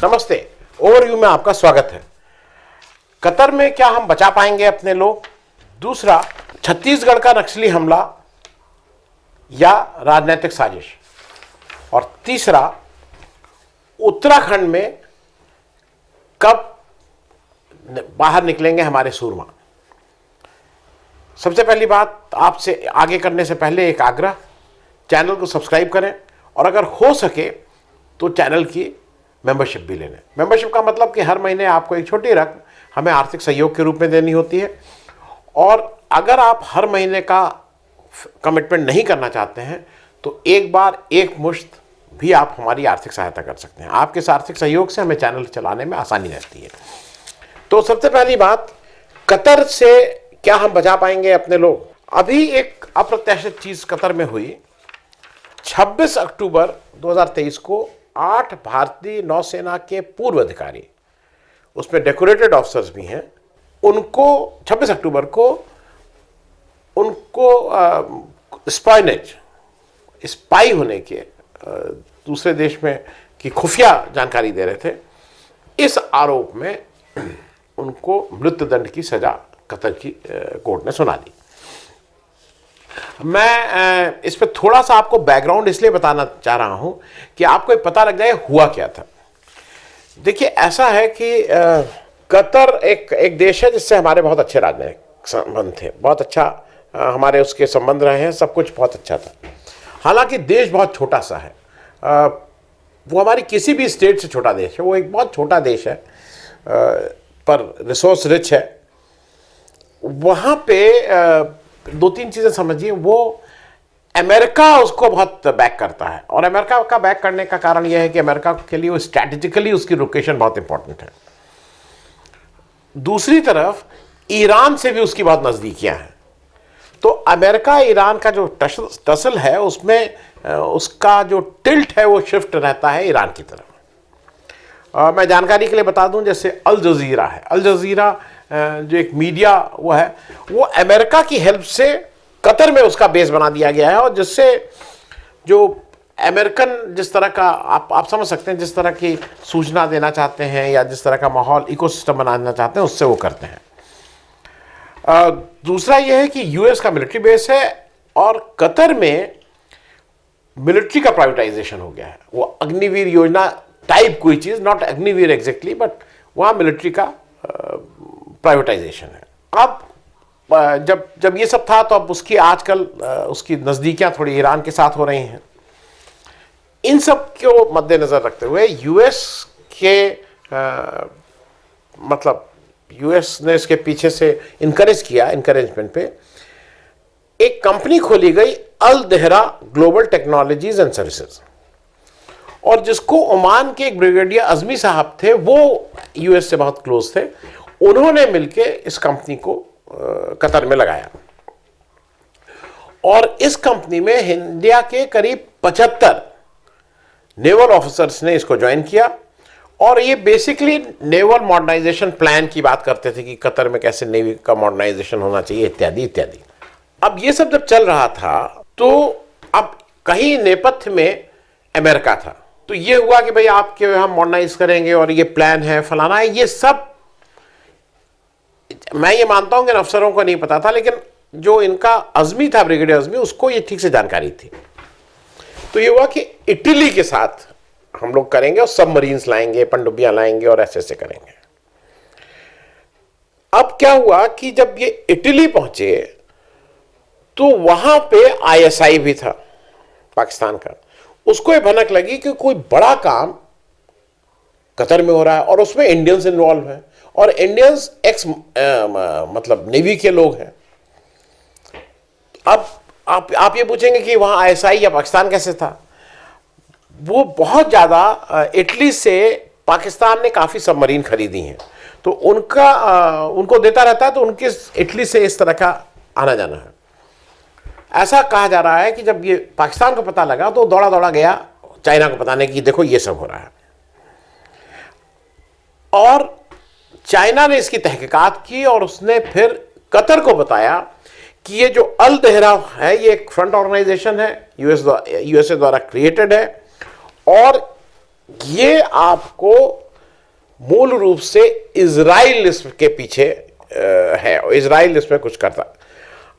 नमस्ते। ओवरव्यू में आपका स्वागत है। कतर में क्या हम बचा पाएंगे अपने लोग? दूसरा, छत्तीसगढ़ का नक्सली हमला या राजनीतिक साजिश? और तीसरा, उत्तराखंड में कब बाहर निकलेंगे हमारे सूरमा? सबसे पहली बात, आपसे आगे करने से पहले एक आग्रह, चैनल को सब्सक्राइब करें और अगर हो सके तो चैनल की मेंबरशिप भी ले लें। मेंबरशिप का मतलब कि हर महीने आपको एक छोटी रकम हमें आर्थिक सहयोग के रूप में देनी होती है, और अगर आप हर महीने का कमिटमेंट नहीं करना चाहते हैं तो एक बार एक मुश्त भी आप हमारी आर्थिक सहायता कर सकते हैं। आपके इस आर्थिक सहयोग से हमें चैनल चलाने में आसानी रहती है। तो सबसे पहली बात, कतर से क्या हम बचा पाएंगे अपने लोग? अभी एक अप्रत्याशित चीज कतर में हुई। 26 अक्टूबर 2023 को 8 भारतीय नौसेना के पूर्व अधिकारी, उसमें डेकोरेटेड ऑफिसर्स भी हैं, उनको 26 अक्टूबर को उनको स्पाई होने के, दूसरे देश में की खुफिया जानकारी दे रहे थे, इस आरोप में उनको मृत्युदंड की सजा कतर की कोर्ट ने सुना दी। मैं इस पर थोड़ा सा आपको बैकग्राउंड इसलिए बताना चाह रहा हूं कि आपको पता लग जाए हुआ क्या था। देखिए, ऐसा है कि कतर एक देश है जिससे हमारे बहुत अच्छे राजनीतिक संबंध थे, बहुत अच्छा हमारे उसके संबंध रहे हैं, सब कुछ बहुत अच्छा था। हालांकि देश बहुत छोटा सा है, वो हमारी किसी भी स्टेट से छोटा देश है, वो एक बहुत छोटा देश है, पर रिसोर्स रिच है। वहाँ पे दो तीन चीज़ें समझिए। वो अमेरिका उसको बहुत बैक करता है, और अमेरिका का बैक करने का कारण यह है कि अमेरिका के लिए वो स्ट्रैटेजिकली उसकी लोकेशन बहुत इंपॉर्टेंट है। दूसरी तरफ ईरान से भी उसकी बहुत नज़दीकियां हैं, तो अमेरिका ईरान का जो टसल है उसमें उसका जो टिल्ट है वो शिफ्ट रहता है ईरान की तरफ। मैं जानकारी के लिए बता दूं, जैसे अल जज़ीरा है, अल जज़ीरा जो एक मीडिया वो है, वो अमेरिका की हेल्प से कतर में उसका बेस बना दिया गया है, और जिससे जो अमेरिकन जिस तरह का आप समझ सकते हैं, जिस तरह की सूचना देना चाहते हैं या जिस तरह का माहौल इकोसिस्टम बनाना चाहते हैं, उससे वो करते हैं। दूसरा ये है कि यूएस का मिलिट्री बेस है, और कतर में मिलिट्री का प्राइवेटाइजेशन हो गया है। वो अग्निवीर योजना टाइप कोई चीज़, नॉट अग्निवीर एग्जैक्टली, बट वहाँ मिलिट्री का प्राइवेटाइजेशन है। अब जब ये सब था तो अब उसकी आजकल उसकी नज़दीकियां थोड़ी ईरान के साथ हो रही हैं। इन सब को मद्देनज़र रखते हुए यूएस के मतलब यूएस ने इसके पीछे से इंकरेजमेंट पे एक कंपनी खोली गई, अल दहरा ग्लोबल टेक्नोलॉजीज एंड सर्विसेज, और जिसको ओमान के एक ब्रिगेडियर अजमी साहब थे, वो यूएस से बहुत क्लोज थे। उन्होंने मिलके इस कंपनी को कतर में लगाया, और इस कंपनी में इंडिया के करीब 75 नेवल ऑफिसर्स ने इसको ज्वाइन किया, और ये बेसिकली नेवल मॉडर्नाइजेशन प्लान की बात करते थे कि कतर में कैसे नेवी का मॉडर्नाइजेशन होना चाहिए, इत्यादि इत्यादि। अब ये सब जब चल रहा था तो अब कहीं नेपथ्य में अमेरिका था, तो ये हुआ कि भाई आपके हम मॉडर्नाइज करेंगे और ये प्लान है, फलाना है। ये सब मैं ये मानता हूं कि अफसरों को नहीं पता था, लेकिन जो इनका अजमी था, ब्रिगेडियर अजमी, उसको ये ठीक से जानकारी थी। तो ये हुआ कि इटली के साथ हम लोग करेंगे और सबमरीन्स लाएंगे, पनडुब्बियां लाएंगे और ऐसे ऐसे करेंगे। अब क्या हुआ कि जब ये इटली पहुंचे तो वहां पे आईएसआई भी था पाकिस्तान का। उसको ये भनक लगी कि कोई बड़ा काम कतर में हो रहा है और उसमें इंडियंस इन्वॉल्व हैं, और इंडियंस मतलब नेवी के लोग हैं। अब आप ये पूछेंगे कि वहां आईएसआई या पाकिस्तान कैसे था? वो बहुत ज़्यादा इटली से पाकिस्तान ने काफ़ी सबमरीन खरीदी हैं, तो उनको देता रहता है, तो उनके इटली से इस तरह का आना जाना है। ऐसा कहा जा रहा है कि जब ये पाकिस्तान को पता लगा तो दौड़ा दौड़ा गया चाइना को बताने की देखो ये सब हो रहा है, और चाइना ने इसकी तहकीकात की और उसने फिर कतर को बताया कि ये जो अल दहरा है ये एक फ्रंट ऑर्गेनाइजेशन है, यूएसए द्वारा क्रिएटेड है, और ये आपको मूल रूप से इजराइल इसके पीछे है, इजराइल इसमें कुछ करता।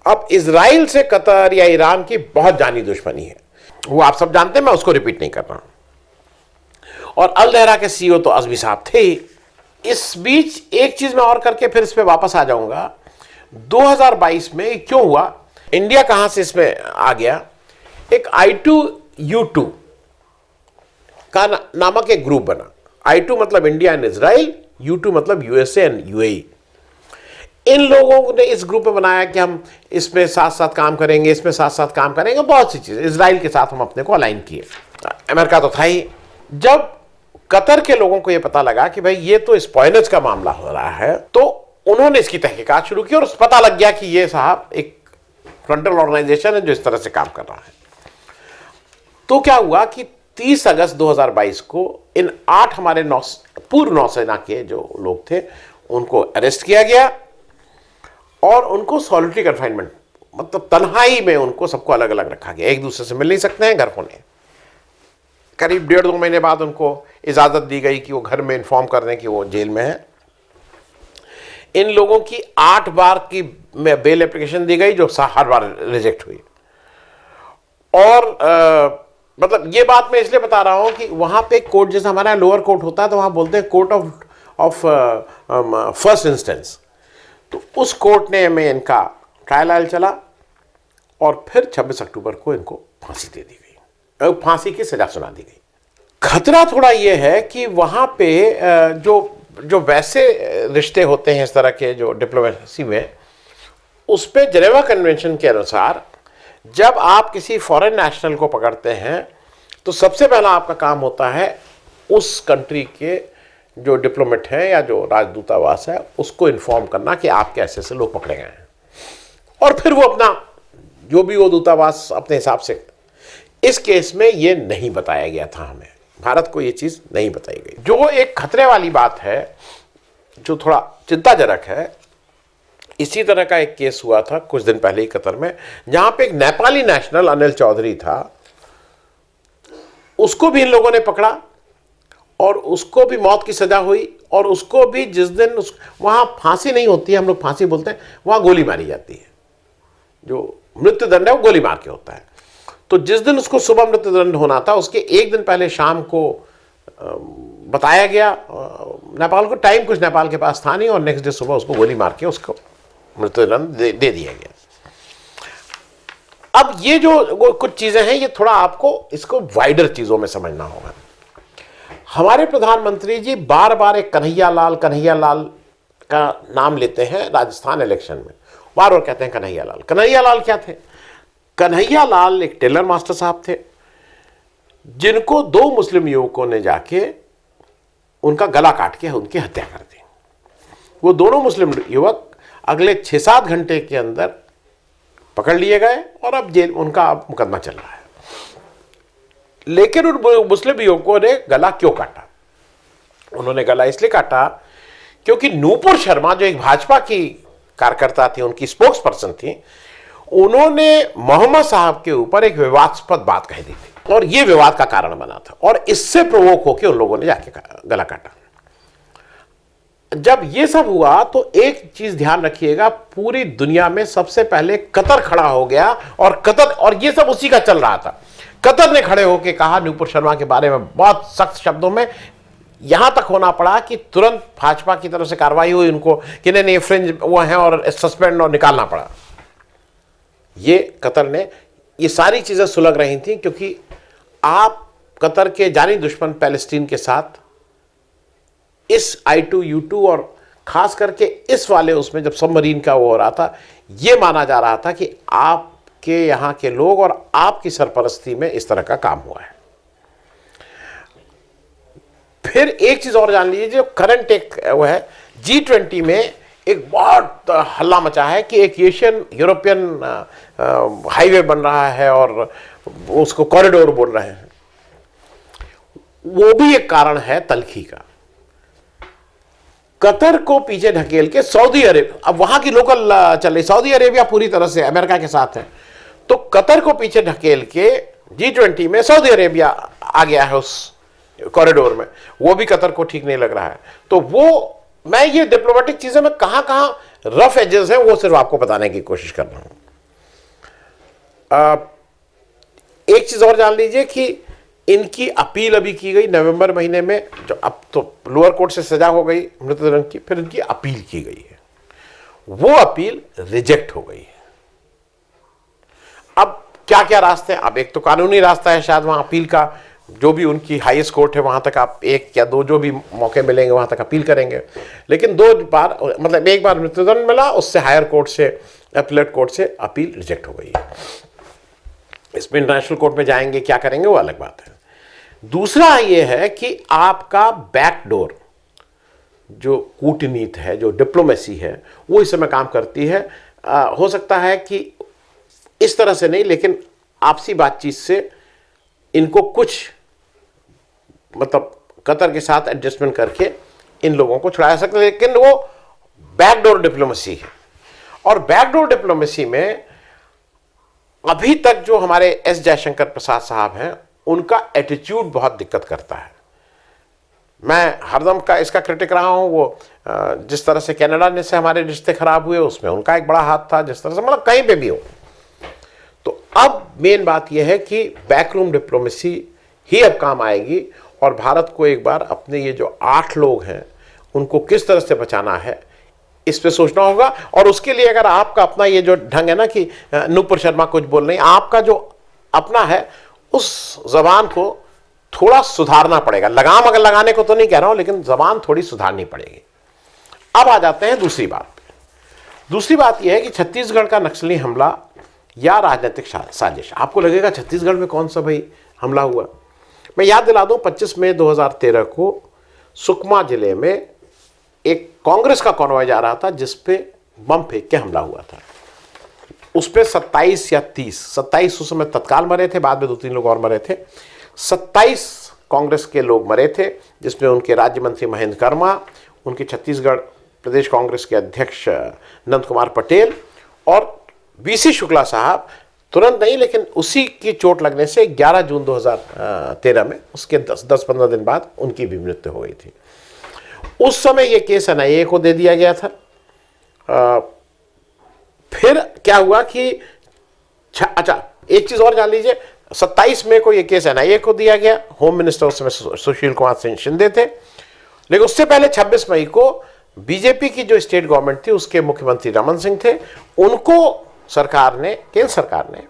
अब इजराइल से कतर या ईरान की बहुत जानी दुश्मनी है, वो आप सब जानते हैं, मैं उसको रिपीट नहीं कर रहा हूं। और अल दहरा के सीईओ तो अज़मी साहब थे ही। इस बीच एक चीज मैं और करके फिर इस पे वापस आ जाऊंगा। 2022 में क्यों हुआ, इंडिया कहां से इसमें आ गया, एक I2U2 का नामक एक ग्रुप बना। I2 मतलब इंडिया एंड इजराइल, U2 मतलब USA एंड UAE। इन लोगों ने इस ग्रुप में बनाया कि हम इसमें साथ साथ काम करेंगे, इसमें साथ साथ काम करेंगे, बहुत सी चीजें इजराइल के साथ हम अपने को अलाइन किए। अमेरिका तो था ही। जब कतर के लोगों को यह पता लगा कि भाई ये तो स्पॉयलेज का मामला हो रहा है, तो उन्होंने इसकी तहकीकात शुरू की और पता लग गया कि ये साहब एक फ्रंटल ऑर्गेनाइजेशन है जो इस तरह से काम कर रहा है। तो क्या हुआ कि 30 अगस्त 2022 को इन 8 हमारे पूर्व नौसेना के जो लोग थे उनको अरेस्ट किया गया और उनको सॉलिटरी कन्फाइनमेंट मतलब तन्हाई में उनको सबको अलग अलग रखा गया, एक दूसरे से मिल नहीं सकते हैं, घर होने। करीब 1.5-2 महीने बाद उनको इजाजत दी गई कि वो घर में इन्फॉर्म कर दें कि वो जेल में है। इन लोगों की 8 बार की बेल एप्लीकेशन दी गई जो हर बार रिजेक्ट हुई। और मतलब ये बात मैं इसलिए बता रहा हूं कि वहां पे कोर्ट, जैसे हमारा लोअर कोर्ट होता है तो वहां बोलते हैं कोर्ट ऑफ फर्स्ट इंस्टेंस। तो उस कोर्ट ने में इनका ट्रायल चला और फिर 26 अक्टूबर को इनको फांसी दे दी गई, फांसी की सजा सुना दी गई। खतरा थोड़ा ये है कि वहां पे जो वैसे रिश्ते होते हैं इस तरह के जो डिप्लोमेसी में, उस पे जेनेवा कन्वेंशन के अनुसार जब आप किसी फॉरेन नेशनल को पकड़ते हैं तो सबसे पहला आपका काम होता है उस कंट्री के जो डिप्लोमेट हैं या जो राजदूतावास है उसको इन्फॉर्म करना कि आपके ऐसे ऐसे लोग पकड़े गए हैं, और फिर वो अपना जो भी वो दूतावास अपने हिसाब से। इस केस में ये नहीं बताया गया था, हमें भारत को ये चीज नहीं बताई गई, जो एक खतरे वाली बात है, जो थोड़ा चिंताजनक है। इसी तरह का एक केस हुआ था कुछ दिन पहले ही कतर में, जहां पे एक नेपाली नेशनल अनिल चौधरी था, उसको भी इन लोगों ने पकड़ा और उसको भी मौत की सजा हुई। और उसको भी जिस दिन वहां फांसी नहीं होती है, हम लोग फांसी बोलते हैं, वहां गोली मारी जाती है। जो मृत्यु दंड है वो गोली मार के होता है। तो जिस दिन उसको सुबह मृत्यु दंड होना था उसके एक दिन पहले शाम को बताया गया नेपाल को, टाइम कुछ नेपाल के पास था नहीं, और नेक्स्ट डे सुबह उसको गोली मार के उसको मृत्युदंड दे दिया गया। अब ये जो कुछ चीजें हैं ये थोड़ा आपको इसको वाइडर चीजों में समझना होगा। हमारे प्रधानमंत्री जी बार बार एक कन्हैया लाल का नाम लेते हैं राजस्थान इलेक्शन में, बार बार कहते हैं कन्हैया लाल। कन्हैया लाल क्या थे? कन्हैया लाल एक टेलर मास्टर साहब थे जिनको 2 मुस्लिम युवकों ने जाके उनका गला काट के उनकी हत्या कर दी। वो दोनों मुस्लिम युवक अगले 6-7 घंटे के अंदर पकड़ लिए गए और अब जेल, उनका मुकदमा चल रहा है। लेकिन उन मुस्लिम युवकों ने गला क्यों काटा? उन्होंने गला इसलिए काटा क्योंकि नूपुर शर्मा जो एक भाजपा की कार्यकर्ता थी, उनकी स्पोक्स पर्सन थी, उन्होंने मोहम्मद साहब के ऊपर एक विवादास्पद बात कह दी थी और यह विवाद का कारण बना था, और इससे प्रोवोक होकर उन लोगों ने जाके गला काटा। जब यह सब हुआ तो एक चीज ध्यान रखिएगा, पूरी दुनिया में सबसे पहले कतर खड़ा हो गया, और यह सब उसी का चल रहा था। कतर ने खड़े होकर कहा नूपुर शर्मा के बारे में बहुत सख्त शब्दों में, यहां तक होना पड़ा कि तुरंत भाजपा की तरफ से कार्रवाई हुई उनको कि नहीं फ्रिंज वो हैं और सस्पेंड और निकालना पड़ा। ये कतर ने, ये सारी चीजें सुलग रही थी क्योंकि आप कतर के जानी दुश्मन पैलेस्टीन के साथ इस I2U2 और खास करके इस वाले उसमें जब सबमरीन का वो हो रहा था, ये माना जा रहा था कि आपके यहां के लोग और आपकी सरपरस्ती में इस तरह का काम हुआ है। फिर एक चीज और जान लीजिए, जो करंट एक वो है, G20 में एक बहुत हल्ला मचा है कि एक एशियन यूरोपियन हाईवे बन रहा है और उसको कॉरिडोर बोल रहे हैं। वो भी एक कारण है तलखी का। कतर को पीछे ढकेल के सऊदी अरेबिया, अब वहां की लोकल चल रही, सऊदी अरेबिया पूरी तरह से अमेरिका के साथ है, तो कतर को पीछे ढकेल के G20 में सऊदी अरेबिया आ गया है उस कॉरिडोर में, वो भी कतर को ठीक नहीं लग रहा है। तो वो मैं ये डिप्लोमेटिक चीजें मैं कहां कहां रफ एजेस हैं वो सिर्फ आपको बताने की कोशिश कर रहा हूं। एक चीज और जान लीजिए कि इनकी अपील अभी की गई नवंबर महीने में, जो अब तो लोअर कोर्ट से सजा हो गई मृत्युदंड की, फिर इनकी अपील की गई है, वो अपील रिजेक्ट हो गई है। अब क्या क्या रास्ते हैं? अब एक तो कानूनी रास्ता है शायद वहां अपील का, जो भी उनकी हाईएस्ट कोर्ट है वहां तक आप एक या दो जो भी मौके मिलेंगे वहां तक अपील करेंगे। लेकिन 2 बार, मतलब एक बार मृत्युदंड मिला, उससे हायर कोर्ट से, अपीलेट कोर्ट से अपील रिजेक्ट हो गई है। इसमें इंटरनेशनल कोर्ट में जाएंगे, क्या करेंगे वो अलग बात है। दूसरा ये है कि आपका बैकडोर जो कूटनीति है, जो डिप्लोमेसी है, वो इस समय काम करती है। हो सकता है कि इस तरह से नहीं, लेकिन आपसी बातचीत से इनको कुछ, मतलब कतर के साथ एडजस्टमेंट करके इन लोगों को छुड़ाया सकते, लेकिन वो बैकडोर डिप्लोमेसी है। और बैकडोर डिप्लोमेसी में अभी तक जो हमारे एस जयशंकर प्रसाद साहब हैं, उनका एटीट्यूड बहुत दिक्कत करता है। मैं हरदम का इसका क्रिटिक रहा हूं। वो जिस तरह से कनाडा ने से हमारे रिश्ते खराब हुए, उसमें उनका एक बड़ा हाथ था, जिस तरह से, मतलब कहीं पे भी हो। तो अब मेन बात यह है कि बैकरूम डिप्लोमेसी ही अब काम आएगी, और भारत को एक बार अपने ये जो 8 लोग हैं उनको किस तरह से बचाना है, इस पे सोचना होगा। और उसके लिए अगर आपका अपना ये जो ढंग है ना कि नूपुर शर्मा कुछ बोल रही, आपका जो अपना है उस जबान को थोड़ा सुधारना पड़ेगा। लगाम अगर लगाने को तो नहीं कह रहा हूं, लेकिन जबान थोड़ी सुधारनी पड़ेगी। अब आ जाते हैं दूसरी बात पे। दूसरी बात यह है कि छत्तीसगढ़ का नक्सली हमला या राजनीतिक साजिश। आपको लगेगा छत्तीसगढ़ में कौन सा भाई हमला हुआ? मैं याद दिला दूं, 25 मई 2013 को सुकमा जिले में एक कांग्रेस का कॉन्वॉय जा रहा था, जिसपे बम फेंक के हमला हुआ था। उस पे 27 या 27 उस समय तत्काल मरे थे, बाद में 2-3 लोग और मरे थे। 27 कांग्रेस के लोग मरे थे, जिसमें उनके राज्य मंत्री महेंद्र कर्मा, उनके छत्तीसगढ़ प्रदेश कांग्रेस के अध्यक्ष नंद कुमार पटेल और बीसी शुक्ला साहब। तुरंत नहीं, लेकिन उसी की चोट लगने से 11 जून 2013 में, उसके 10-15 दिन बाद उनकी भी मृत्यु हो गई थी। उस समय यह केस एनआईए को दे दिया गया था। फिर क्या हुआ कि अच्छा, एक चीज और जान लीजिए, 27 मई को यह केस एनआईए को दिया गया। होम मिनिस्टर उस समय सुशील कुमार शिंदे थे। लेकिन उससे पहले 26 मई को बीजेपी की जो स्टेट गवर्नमेंट थी, उसके मुख्यमंत्री रमन सिंह थे, उनको सरकार ने, केंद्र सरकार ने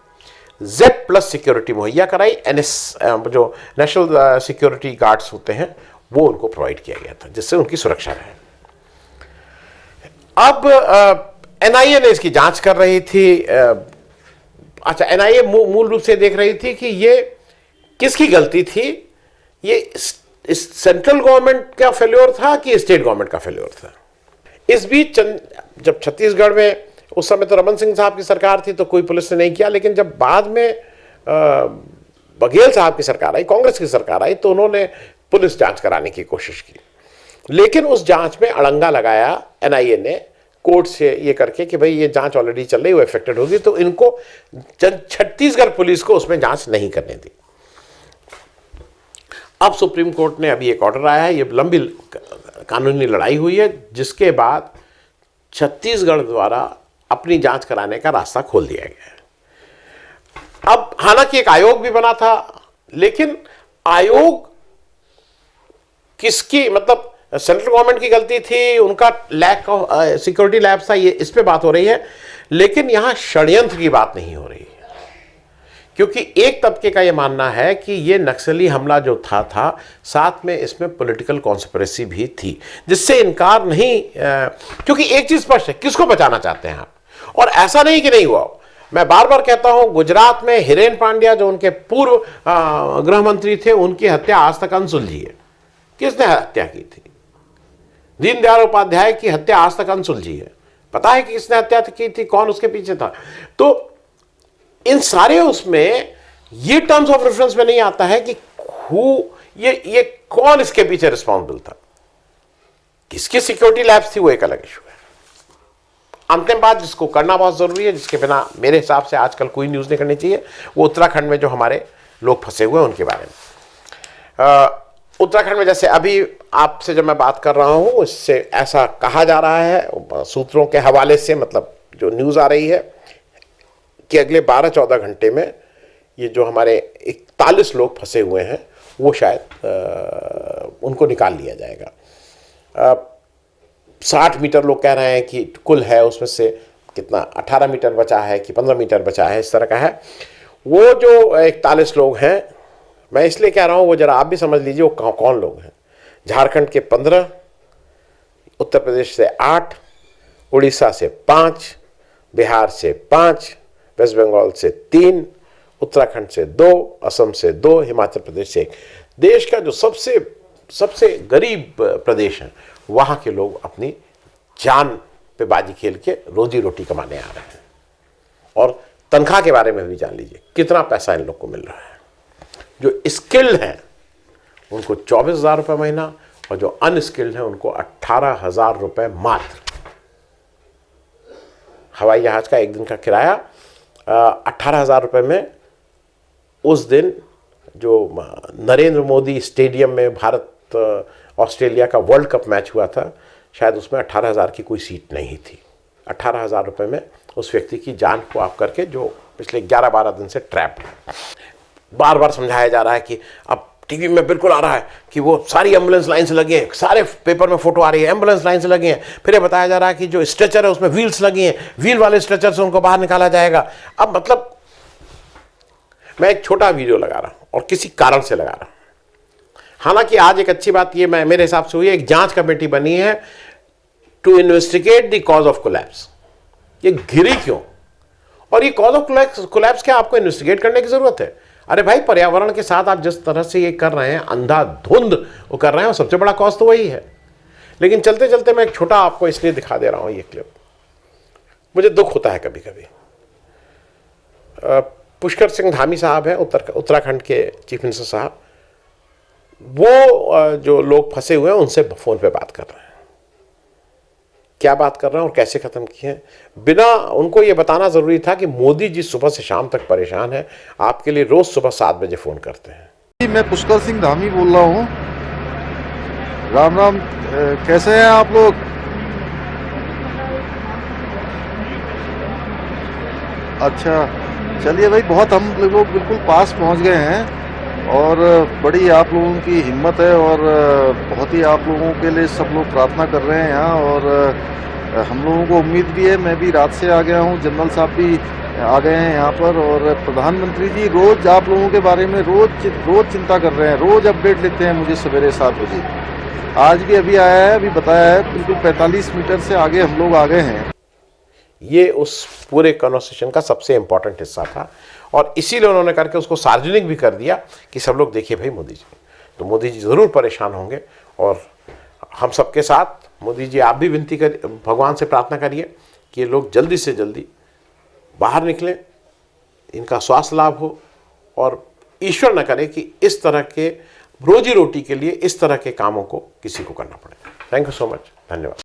Z+ सिक्योरिटी मुहैया कराई। जो नेशनल सिक्योरिटी गार्ड्स होते हैं, वो उनको प्रोवाइड किया गया था, जिससे उनकी सुरक्षा रहे। अब एनआईए ने इसकी जांच कर रही थी। अच्छा, एनआईए मूल रूप से देख रही थी कि ये किसकी गलती थी, ये इस सेंट्रल गवर्नमेंट का फेल्योर था कि स्टेट गवर्नमेंट का फेल्योर था। इस बीच जब छत्तीसगढ़ में उस समय तो रमन सिंह साहब की सरकार थी, तो कोई पुलिस ने नहीं किया। लेकिन जब बाद में बघेल साहब की सरकार आई, कांग्रेस की सरकार आई, तो उन्होंने पुलिस जांच कराने की कोशिश की। लेकिन उस जांच में अड़ंगा लगाया एनआईए ने, कोर्ट से ये करके कि भाई ये जांच ऑलरेडी चल रही, वो इफेक्टेड होगी, तो इनको छत्तीसगढ़ पुलिस को उसमें जांच नहीं करने दी। अब सुप्रीम कोर्ट ने अभी एक ऑर्डर आया है, ये लंबी कानूनी लड़ाई हुई है, जिसके बाद छत्तीसगढ़ द्वारा अपनी जांच कराने का रास्ता खोल दिया गया है। अब हालांकि एक आयोग भी बना था, लेकिन आयोग किसकी, मतलब सेंट्रल गवर्नमेंट की गलती थी, उनका लैक ऑफ सिक्योरिटी लैब्स था, ये इस पे बात हो रही है। लेकिन यहां षड्यंत्र की बात नहीं हो रही है, क्योंकि एक तबके का यह मानना है कि यह नक्सली हमला जो था साथ में इसमें पॉलिटिकल कॉन्स्पिरेसी भी थी, जिससे इनकार नहीं। क्योंकि एक चीज स्पष्ट है, किसको बचाना चाहते हैं आप, और ऐसा नहीं कि नहीं हुआ। मैं बार बार कहता हूं, गुजरात में हिरेन पांड्या जो उनके पूर्व गृह मंत्री थे, उनकी हत्या आज तक अनसुलझी है। किसने हत्या की थी? दीनदयाल उपाध्याय की हत्या आज तक अनसुलझी है। पता है कि किसने हत्या की थी, कौन उसके पीछे था? तो इन सारे उसमें ये टर्म्स ऑफ रेफरेंस में नहीं आता है कि ये कौन इसके पीछे रिस्पॉन्सिबल था, किसकी सिक्योरिटी लैब्स थी, वो एक अलग इशू है। अंतिम बात जिसको करना बहुत जरूरी है, जिसके बिना मेरे हिसाब से आजकल कोई न्यूज नहीं करनी चाहिए, वो उत्तराखंड में जो हमारे लोग फंसे हुए हैं उनके बारे में। उत्तराखंड में जैसे अभी आपसे जब मैं बात कर रहा हूं, इससे ऐसा कहा जा रहा है सूत्रों के हवाले से, मतलब जो न्यूज़ आ रही है कि अगले 12-14 घंटे में ये जो हमारे 41 लोग फंसे हुए हैं वो शायद उनको निकाल लिया जाएगा। 60 मीटर लोग कह रहे हैं कि कुल है, उसमें से कितना 18 मीटर बचा है कि 15 मीटर बचा है, इस तरह का है। वो जो 41 लोग हैं, मैं इसलिए कह रहा हूँ वो जरा आप भी समझ लीजिए वो कौन लोग हैं। झारखंड के 15, उत्तर प्रदेश से 8, उड़ीसा से 5, बिहार से 5, वेस्ट बंगाल से 3, उत्तराखंड से 2, असम से 2, हिमाचल प्रदेश से 1। देश का जो सबसे गरीब प्रदेश है वहाँ के लोग अपनी जान पे बाजी खेल के रोजी रोटी कमाने आ रहे हैं। और तनख्वाह के बारे में भी जान लीजिए कितना पैसा इन लोग को मिल रहा है। जो स्किल्ड हैं उनको 24,000 रुपये महीना, और जो अनस्किल्ड हैं उनको 18,000 रुपये मात्र। हवाई जहाज का एक दिन का किराया 18,000 रुपये में उस दिन जो नरेंद्र मोदी स्टेडियम में भारत ऑस्ट्रेलिया का वर्ल्ड कप मैच हुआ था, शायद उसमें 18,000 की कोई सीट नहीं थी। 18,000 रुपये में उस व्यक्ति की जान को आप करके जो पिछले 11-12 दिन से ट्रैप्ड है। बार बार समझाया जा रहा है कि अब टीवी में बिल्कुल आ रहा है कि वो सारी एम्बुलेंस लाइन से लगे हैं, सारे पेपर में फोटो आ रही है एम्बुलेंस लाइन से लगे हैं। फिर ये बताया जा रहा है कि जो स्ट्रेचर है उसमें व्हील्स लगी हैं, व्हील वाले स्ट्रेचर से उनको बाहर निकाला जाएगा। अब मतलब मैं एक छोटा वीडियो लगा रहा हूं और किसी कारण से लगा रहा हूं। हालांकि आज एक अच्छी बात ये मेरे हिसाब से हुई है, एक जांच कमेटी बनी है to investigate the cause of collapse. ये गिरी क्यों और ये कॉज ऑफ कोलैप्स क्या आपको इन्वेस्टिगेट करने की जरूरत है? अरे भाई, पर्यावरण के साथ आप जिस तरह से ये कर रहे हैं, अंधाधुंध वो कर रहे हैं, वो सबसे बड़ा कॉज तो वही है। लेकिन चलते चलते मैं एक छोटा आपको इसलिए दिखा दे रहा हूं ये क्लिप। मुझे दुख होता है कभी कभी। पुष्कर सिंह धामी साहब हैं, उत्तराखंड के चीफ मिनिस्टर साहब, वो जो लोग फंसे हुए हैं उनसे फोन पे बात कर रहे हैं। क्या बात कर रहे हैं और कैसे खत्म किए हैं, बिना उनको ये बताना जरूरी था कि मोदी जी सुबह से शाम तक परेशान है, आपके लिए रोज सुबह 7 बजे फोन करते हैं। मैं पुष्कर सिंह धामी बोल रहा हूँ। राम राम, कैसे हैं आप लोग? अच्छा, चलिए भाई, बहुत हम लोग बिल्कुल पास पहुँच गए हैं और बड़ी आप लोगों की हिम्मत है और बहुत ही आप लोगों के लिए सब लोग प्रार्थना कर रहे हैं यहाँ। और हम लोगों को उम्मीद भी है, मैं भी रात से आ गया हूँ, जनरल साहब भी आ गए हैं यहाँ पर, और प्रधानमंत्री जी रोज आप लोगों के बारे में रोज चिंता कर रहे हैं, रोज अपडेट लेते हैं मुझे सवेरे 7 बजे। आज भी अभी आया है, अभी बताया है, बिल्कुल 45 मीटर से आगे हम लोग आ गए हैं। ये उस पूरे कन्वर्सेशन का सबसे इंपॉर्टेंट हिस्सा था और इसीलिए उन्होंने करके उसको सार्वजनिक भी कर दिया कि सब लोग देखिए भाई मोदी जी। तो मोदी जी ज़रूर परेशान होंगे और हम सबके साथ, मोदी जी आप भी विनती कर, भगवान से प्रार्थना करिए कि ये लोग जल्दी से जल्दी बाहर निकलें, इनका स्वास्थ्य लाभ हो और ईश्वर न करे कि इस तरह के रोजी रोटी के लिए इस तरह के कामों को किसी को करना पड़े। थैंक यू सो मच, धन्यवाद।